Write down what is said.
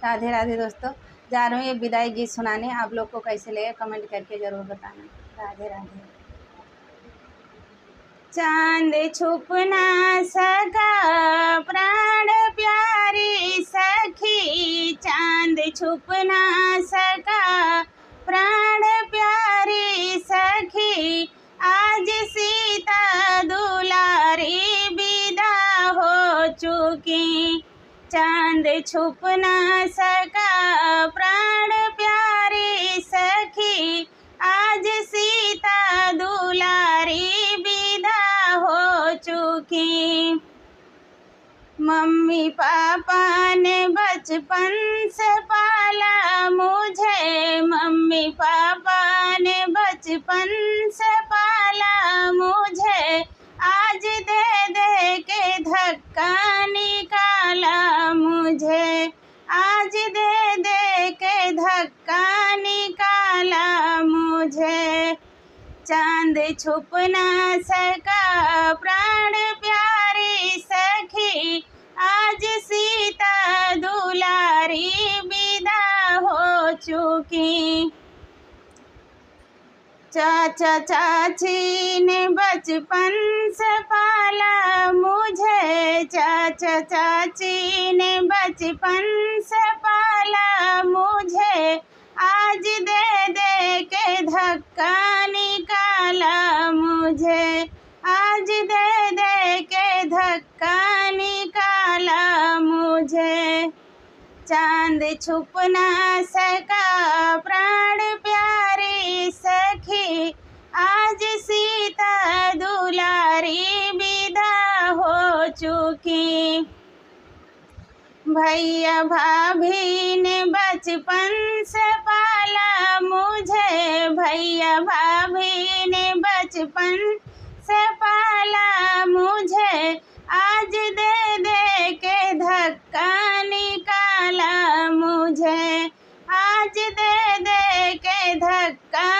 राधे राधे दोस्तों, जा रही हूँ ये विदाई गीत सुनाने। आप लोग को कैसे लगे कमेंट करके ज़रूर बताना। राधे राधे। चांद छुप ना सका प्राण प्यारी सखी, चांद छुप ना सका प्राण प्यारी सखी, आज सीता दुलारी विदा हो चुकी। चांद छुप ना सका प्राण प्यारी सखी, आज सीता दुलारी विदा हो चुकी। मम्मी पापा ने बचपन से पाला मुझे, मम्मी पापा ने बचपन से पाला मुझे, आज दे दे के धक्का निकाला मुझे, आज दे दे के धक्का निकाला मुझे। चांद छुप ना सका प्राण प्यारी सखी, आज सीता दुलारी विदा हो चुकी। चाचा चाची ने बचपन से पाला मुझे, चाचा चाची ने बचपन से पाला मुझे, आज दे दे के धक्का निकाला मुझे, आज दे दे के धक्का निकाला मुझे। चांद छुप ना सका प्राण प्यारी सखी, आज सीता दुलारी विदा हो चुकी। भैया भाभी ने बचपन से पाला मुझे, भैया भाभी ने बचपन से पाला मुझे, आज दे दे के धक्का निकाला मुझे, आज दे दे के धक्का